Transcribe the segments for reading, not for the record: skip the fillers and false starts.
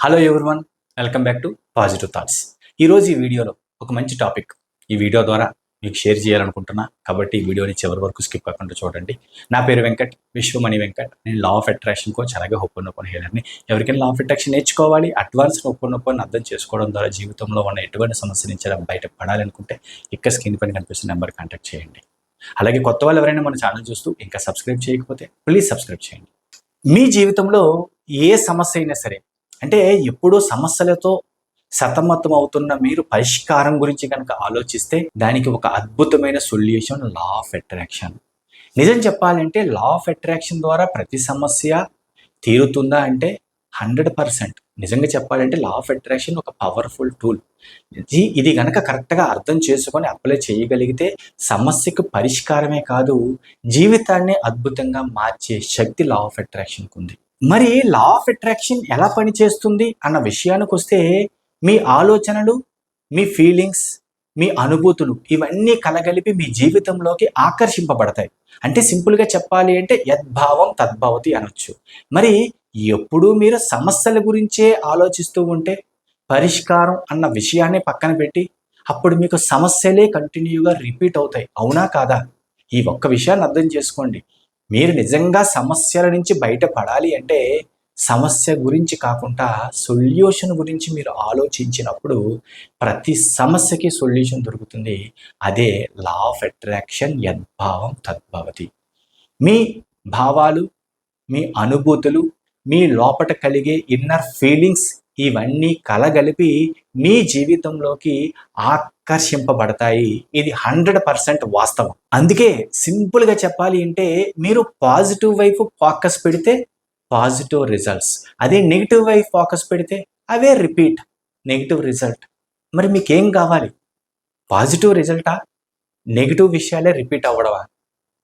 Hello everyone, welcome back to positive thoughts. ఈరోజు ఈ వీడియోలో ఒక మంచి టాపిక్ ఈ వీడియో ద్వారా మీకు షేర్ చేయాలనుకుంటున్నా. కాబట్టి ఈ వీడియోని చివరి వరకు స్కిప్ కాకుండా చూడండి. నా పేరు వెంకట్, విశ్వమణి వెంకట్. నేను లా ఆఫ్ అట్రాక్షన్ కోచ్, అలాగే ఒప్పొన్నొప్పని హీలర్ని. ఎవరికైనా లా ఆఫ్ అట్రాక్షన్ నేర్చుకోవాలి, అడ్వాన్స్ ఒప్పొన్నొప్పని అర్థం చేసుకోవడం ద్వారా జీవితంలో ఉన్న ఎటువంటి సమస్య నుంచి బయట పడాలనుకుంటే ఇక్కడ స్క్రీన్ పైన కనిపిస్తున్న నెంబర్ కాంటాక్ట్ చేయండి. అలాగే కొత్త వాళ్ళు ఎవరైనా మన ఛానల్ చూస్తూ ఇంకా సబ్స్క్రైబ్ చేయకపోతే ప్లీజ్ సబ్స్క్రైబ్ చేయండి. మీ జీవితంలో ఏ సమస్య అయినా సరే, అంటే ఎప్పుడూ సమస్యలతో సతమతం అవుతున్న మీరు పరిష్కారం గురించి కనుక ఆలోచిస్తే దానికి ఒక అద్భుతమైన సొల్యూషన్ లా ఆఫ్ అట్రాక్షన్. నిజం చెప్పాలంటే లా ఆఫ్ అట్రాక్షన్ ద్వారా ప్రతి సమస్య తీరుతుందా అంటే 100%. నిజంగా చెప్పాలంటే లా ఆఫ్ అట్రాక్షన్ ఒక పవర్ఫుల్ టూల్. ఇది కనుక కరెక్ట్గా అర్థం చేసుకొని అప్లై చేయగలిగితే సమస్యకు పరిష్కారమే కాదు, జీవితాన్ని అద్భుతంగా మార్చే శక్తి లా ఆఫ్ అట్రాక్షన్కి ఉంది. మరి లా ఆఫ్ అట్రాక్షన్ ఎలా పనిచేస్తుంది అన్న విషయానికి వస్తే, మీ ఆలోచనలు, మీ ఫీలింగ్స్, మీ అనుభూతులు ఇవన్నీ కలగలిపి మీ జీవితంలోకి ఆకర్షింపబడతాయి. అంటే సింపుల్గా చెప్పాలి అంటే యద్భావం తద్భవతి అనొచ్చు. మరి ఎప్పుడూ మీరు సమస్యల గురించే ఆలోచిస్తూ ఉంటే పరిష్కారం అన్న విషయాన్ని పక్కన పెట్టి అప్పుడు మీకు సమస్యలే కంటిన్యూగా రిపీట్ అవుతాయి. అవునా కాదా? ఈ ఒక్క విషయాన్ని అర్థం చేసుకోండి. మీరు నిజంగా సమస్యల నుంచి బయటపడాలి అంటే సమస్య గురించి కాకుండా సొల్యూషన్ గురించి మీరు ఆలోచించినప్పుడు ప్రతి సమస్యకి సొల్యూషన్ దొరుకుతుంది. అదే లా ఆఫ్ అట్రాక్షన్, యద్భావం తద్భవతి. మీ భావాలు, మీ అనుభూతులు, మీ లోపట కలిగే ఇన్నర్ ఫీలింగ్స్ ఇవన్నీ కలగలిపి మీ జీవితంలోకి ఆకర్షింపబడతాయి. ఇది 100% వాస్తవం. అందుకే సింపుల్గా చెప్పాలి అంటే మీరు పాజిటివ్ వైపు ఫోకస్ పెడితే పాజిటివ్ రిజల్ట్స్, అదే నెగిటివ్ వైపు ఫోకస్ పెడితే అవే రిపీట్ నెగిటివ్ రిజల్ట్. మరి మీకేం కావాలి? పాజిటివ్ రిజల్టా, నెగిటివ్ విషయాలే రిపీట్ అవ్వడమా?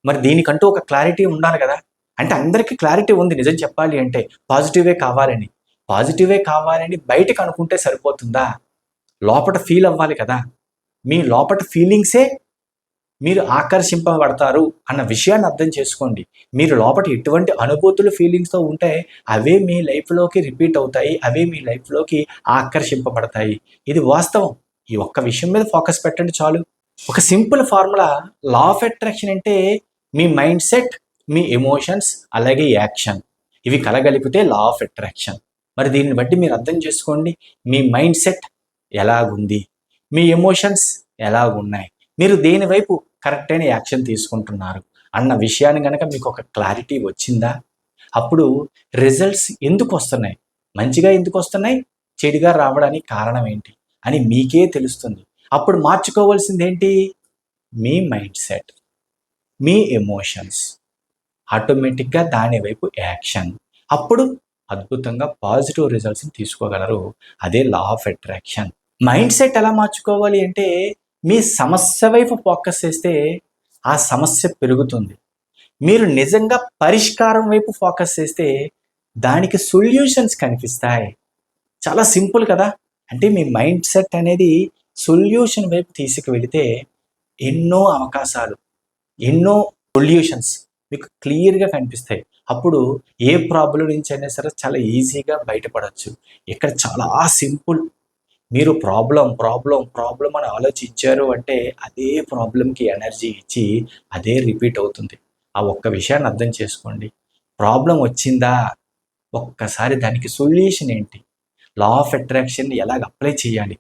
మరి దీనికంటూ ఒక క్లారిటీ ఉండాలి కదా. అంటే అందరికీ క్లారిటీ ఉంది నిజం చెప్పాలి అంటే పాజిటివే కావాలని బయటకు అనుకుంటే సరిపోతుందా? లోపట ఫీల్ అవ్వాలి కదా. మీ లోపట ఫీలింగ్సే మీరు ఆకర్షింపబడతారు అన్న విషయాన్ని అర్థం చేసుకోండి. మీరు లోపల ఎటువంటి అనుభూతులు, ఫీలింగ్స్తో ఉంటే అవే మీ లైఫ్లోకి రిపీట్ అవుతాయి, అవే మీ లైఫ్లోకి ఆకర్షింపబడతాయి. ఇది వాస్తవం. ఈ ఒక్క విషయం మీద ఫోకస్ పెట్టండి చాలు. ఒక simple formula. Law of attraction అంటే మీ మైండ్ సెట్, మీ ఎమోషన్స్, అలాగే యాక్షన్ ఇవి కలగలిపితే లా ఆఫ్ అట్రాక్షన్. మరి దీన్ని బట్టి మీరు అర్థం చేసుకోండి, మీ మైండ్ సెట్ ఎలాగుంది, మీ ఎమోషన్స్ ఎలాగున్నాయి, మీరు దేని వైపు కరెక్ట్ అయిన యాక్షన్ తీసుకుంటున్నారు అన్న విషయాన్ని కనుక మీకు ఒక క్లారిటీ వచ్చిందా, అప్పుడు రిజల్ట్స్ ఎందుకు వస్తున్నాయి, మంచిగా ఎందుకు వస్తున్నాయి, చెడుగా రావడానికి కారణం ఏంటి అని మీకే తెలుస్తుంది. అప్పుడు మార్చుకోవాల్సింది ఏంటి? మీ మైండ్ సెట్, మీ ఎమోషన్స్, ఆటోమేటిక్గా దాని వైపు యాక్షన్. అప్పుడు అద్భుతంగా పాజిటివ్ రిజల్ట్స్ని తీసుకోగలరు. అదే law of attraction. Mind set ఎలా మార్చుకోవాలి అంటే మీ సమస్య వైపు ఫోకస్ చేస్తే ఆ సమస్య పెరుగుతుంది. మీరు నిజంగా పరిష్కారం వైపు ఫోకస్ చేస్తే దానికి సొల్యూషన్స్ కనిపిస్తాయి. చాలా సింపుల్ కదా. అంటే మీ మైండ్ సెట్ అనేది సొల్యూషన్ వైపు తీసుకువెళితే ఎన్నో అవకాశాలు, ఎన్నో సొల్యూషన్స్ మీకు క్లియర్గా కనిపిస్తాయి. అప్పుడు ఏ ప్రాబ్లం నుంచి అయినా సరే చాలా ఈజీగా బయటపడవచ్చు. ఇక్కడ చాలా సింపుల్. మీరు ప్రాబ్లం అని ఆలోచించారు అంటే అదే ప్రాబ్లంకి ఎనర్జీ ఇచ్చి అదే రిపీట్ అవుతుంది. ఆ ఒక్క విషయాన్ని అర్థం చేసుకోండి. ప్రాబ్లం వచ్చిందా, ఒక్కసారి దానికి సొల్యూషన్ ఏంటి, లా ఆఫ్ అట్రాక్షన్ ఎలాగ అప్లై చేయాలి,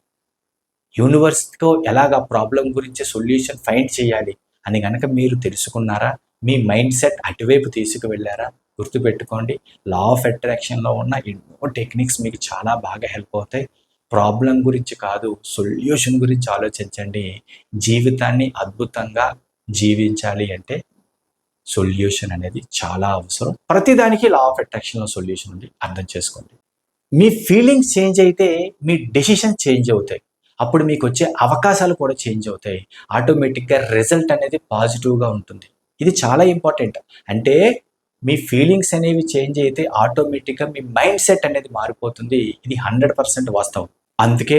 యూనివర్స్తో ఎలాగ ప్రాబ్లం గురించి సొల్యూషన్ ఫైండ్ చేయాలి అని కనుక మీరు తెలుసుకున్నారా, మీ మైండ్ సెట్ అటువైపు తీసుకువెళ్ళారా, గుర్తుపెట్టుకోండి లా ఆఫ్ అట్రాక్షన్లో ఉన్న ఎన్నో టెక్నిక్స్ మీకు చాలా బాగా హెల్ప్ అవుతాయి. ప్రాబ్లం గురించి కాదు, సొల్యూషన్ గురించి ఆలోచించండి. జీవితాన్ని అద్భుతంగా జీవించాలి అంటే సొల్యూషన్ అనేది చాలా అవసరం. ప్రతిదానికి లా ఆఫ్ అట్రాక్షన్లో సొల్యూషన్ ఉంది, అర్థం చేసుకోండి. మీ ఫీలింగ్స్ చేంజ్ అయితే మీ డెసిషన్ చేంజ్ అవుతాయి. అప్పుడు మీకు వచ్చే అవకాశాలు కూడా చేంజ్ అవుతాయి. ఆటోమేటిక్గా రిజల్ట్ అనేది పాజిటివ్గా ఉంటుంది. ఇది చాలా ఇంపార్టెంట్. అంటే మీ ఫీలింగ్స్ అనేవి చేంజ్ అయితే ఆటోమేటిక్గా మీ మైండ్ సెట్ అనేది మారిపోతుంది. ఇది 100% వాస్తవం. అందుకే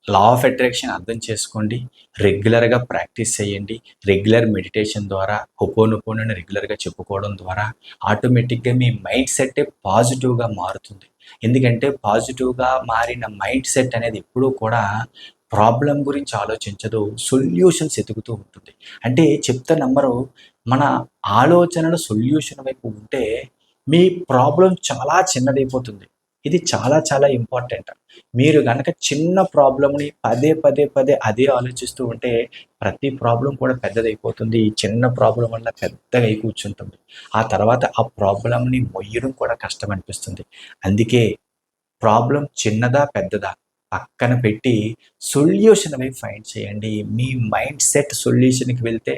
లా ఆఫ్ అట్రాక్షన్ అర్థం చేసుకోండి, రెగ్యులర్గా ప్రాక్టీస్ చేయండి. రెగ్యులర్ మెడిటేషన్ ద్వారా, హోపోనోపోనోని రెగ్యులర్గా చెప్పుకోవడం ద్వారా ఆటోమేటిక్గా మీ మైండ్ సెట్ పాజిటివ్గా మారుతుంది. ఎందుకంటే పాజిటివ్గా మారిన మైండ్ సెట్ అనేది ఎప్పుడూ కూడా ప్రాబ్లం గురించి ఆలోచించదు, సొల్యూషన్స్ ఎతుకుతూ ఉంటుంది. అంటే చెప్తే నమ్మరు, మన ఆలోచనలు సొల్యూషన్ వైపు ఉంటే మీ ప్రాబ్లం చాలా చిన్నదైపోతుంది. ఇది చాలా చాలా ఇంపార్టెంట్. మీరు గనక చిన్న ప్రాబ్లమ్‌ని పదే అదే ఆలోచిస్తూ ఉంటే ప్రతి ప్రాబ్లమ్ కూడా పెద్దదైపోతుంది. ఈ చిన్న ప్రాబ్లమ్ వల్ల పెద్దగా అయి కూర్చుంటుంది. ఆ తర్వాత ఆ ప్రాబ్లమ్‌ని మొయ్యడం కూడా కష్టం అనిపిస్తుంది. అందుకే ప్రాబ్లమ్ చిన్నదా, పెద్దదా పక్కన పెట్టి సొల్యూషన్ వైపు ఫైండ్ చేయండి. మీ మైండ్ సెట్ సొల్యూషన్‌కి వెళ్తే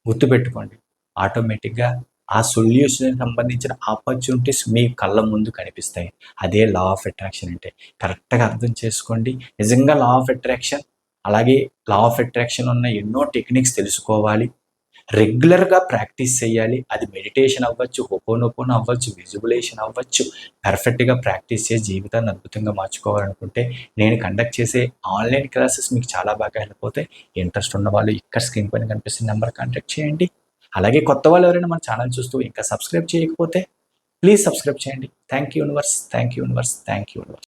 గుర్తుపెట్టుకోండి, ఆటోమేటిక్‌గా ఆ సొల్యూషన్‌కి సంబంధించిన ఆపర్చునిటీస్ మీ కళ్ళ ముందు కనిపిస్తాయి. అదే లా ఆఫ్ అట్రాక్షన్ అంటే. కరెక్ట్‌గా అర్థం చేసుకోండి. నిజంగా లా ఆఫ్ అట్రాక్షన్, అలాగే లా ఆఫ్ అట్రాక్షన్ ఉన్న ఎన్నో టెక్నిక్స్ తెలుసుకోవాలి. రెగ్యులర్‌గా ప్రాక్టీస్ చేయాలి. అది మెడిటేషన్ అవ్వచ్చు, హోపోనోపోనో అవ్వచ్చు, విజువలైజేషన్ అవ్వచ్చు. పర్ఫెక్ట్‌గా ప్రాక్టీస్ చేసి జీవితాన్ని అద్భుతంగా మార్చుకోవాలనుకుంటే నేను కండక్ట్ చేసే ఆన్‌లైన్ క్లాసెస్ మీకు చాలా బాగా హెల్ప్ అవుతాయి. ఇంట్రెస్ట్ ఉన్నవాళ్ళు ఇక్కడ స్క్రీన్ పైన కనిపిస్తున్న నంబర్‌కి కాంటాక్ట్ చేయండి. అలాగే కొత్త వాళ్ళు ఎవరైనా మన ఛానల్ చూస్తూ ఇంకా సబ్స్క్రైబ్ చేయకపోతే ప్లీజ్ సబ్స్క్రైబ్ చేయండి. Thank you universe. Thank you universe. Thank you universe.